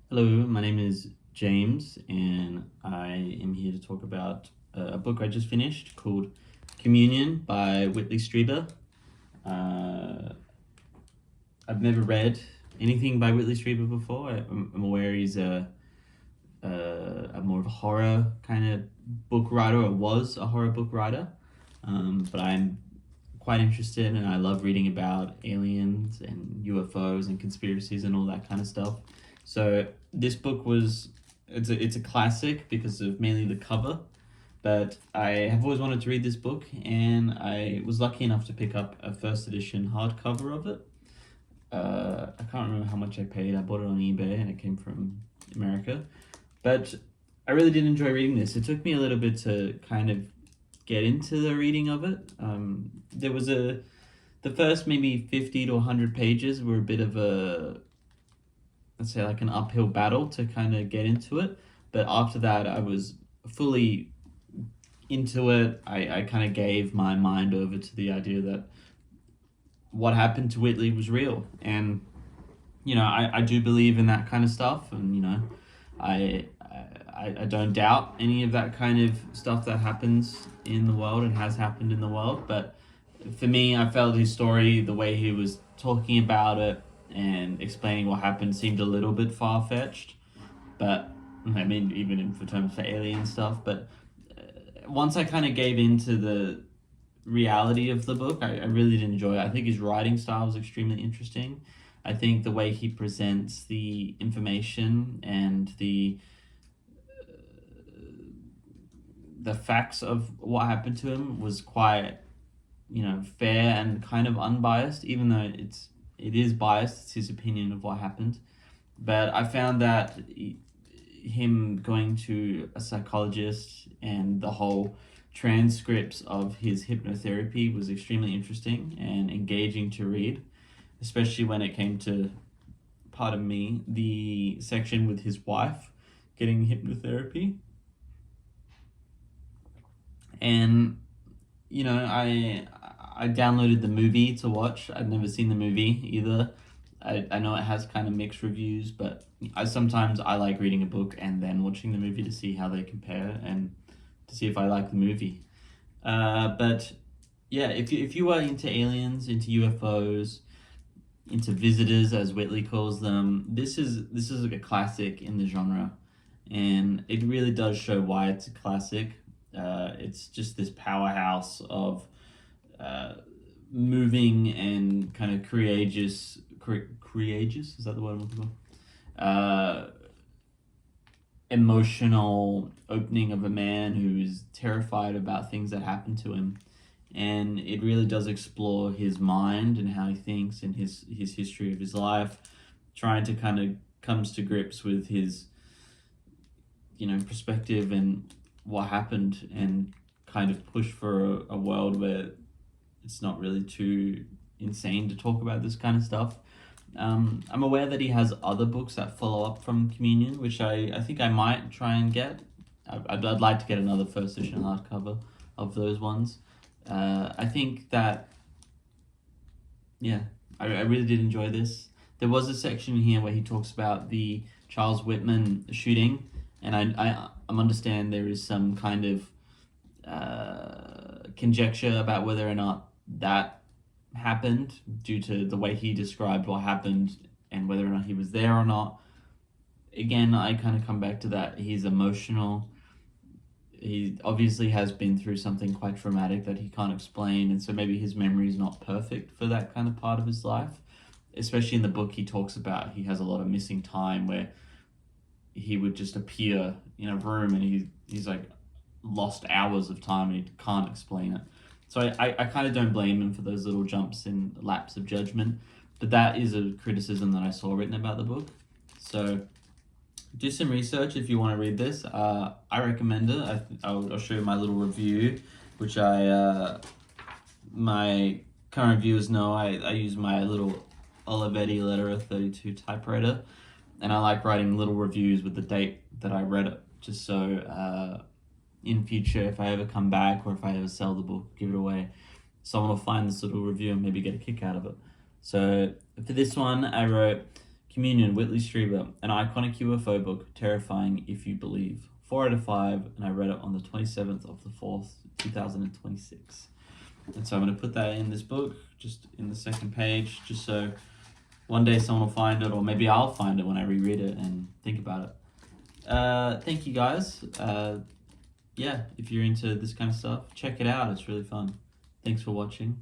Hello, my name is James, and I am here to talk about a book I just finished called Communion by Whitley Strieber. Uh, I've never read anything by Whitley Strieber before. I'm aware he's a more of a horror kind of book writer, or was a horror book writer. But I'm quite interested, and I love reading about aliens and UFOs and conspiracies and all that kind of stuff. So this book was it's a classic because of mainly the cover, but I have always wanted to read this book, and I was lucky enough to pick up a first edition hardcover of it. I can't remember how much I paid. I bought it on eBay, and it came from America. But I really did enjoy reading this. It took me a little bit to kind of get into the reading of it. There was the first maybe 50 to 100 pages were a bit of a, let's say, like an uphill battle to kind of get into it. But after that, I was fully into it. I kind of gave my mind over to the idea that what happened to Whitley was real. And, I do believe in that kind of stuff. And, I don't doubt any of that kind of stuff that happens in the world and has happened in the world. But for me, I felt his story, the way he was talking about it and explaining what happened, seemed a little bit far fetched. But I mean, even in for terms for alien stuff. But once I kind of gave into the reality of the book, I really did enjoy it. I think his writing style is extremely interesting. I think the way he presents the information and the facts of what happened to him was quite, fair and kind of unbiased, even though it is biased. It's his opinion of what happened. But I found that him going to a psychologist and the whole transcripts of his hypnotherapy was extremely interesting and engaging to read, especially when it came to, pardon me, the section with his wife getting hypnotherapy. And I downloaded the movie to watch. I'd never seen the movie either. I know it has kind of mixed reviews, but I like reading a book and then watching the movie to see how they compare and to see if I like the movie. But yeah, if you are into aliens, into UFOs, into visitors as Whitley calls them, this is like a classic in the genre, and it really does show why it's a classic. It's just this powerhouse of uh, moving and kind of courageous, is that the word I'm looking for? Emotional opening of a man who is terrified about things that happen to him, and it really does explore his mind and how he thinks and his history of his life, trying to kind of comes to grips with his perspective and what happened, and kind of push for a world where it's not really too insane to talk about this kind of stuff. I'm aware that he has other books that follow up from Communion, which I think I might try and get. I'd like to get another first edition hardcover of those ones. I think that, yeah, I really did enjoy this. There was a section here where he talks about the Charles Whitman shooting, and I understand there is some kind of conjecture about whether or not that happened due to the way he described what happened and whether or not he was there or not. Again, I kind of come back to that. He's emotional. He obviously has been through something quite traumatic that he can't explain, and so maybe his memory is not perfect for that kind of part of his life. Especially in the book, he talks about he has a lot of missing time where he would just appear in a room and he's like lost hours of time and he can't explain it. So I kind of don't blame him for those little jumps and lapse of judgment, but that is a criticism that I saw written about the book. So do some research if you want to read this. I recommend it. I'll show you my little review, which my current viewers know I use my little Olivetti Lettera 32 typewriter, and I like writing little reviews with the date that I read it, just so in future, if I ever come back or if I ever sell the book, give it away, someone will find this little review and maybe get a kick out of it. So for this one, I wrote Communion, Whitley Strieber, an iconic UFO book, terrifying if you believe. 4 out of 5, and I read it on the 27th of the 4th, 2026. And so I'm going to put that in this book, just in the second page, just so one day someone will find it, or maybe I'll find it when I reread it and think about it. Thank you guys. Yeah, if you're into this kind of stuff, check it out. It's really fun. Thanks for watching.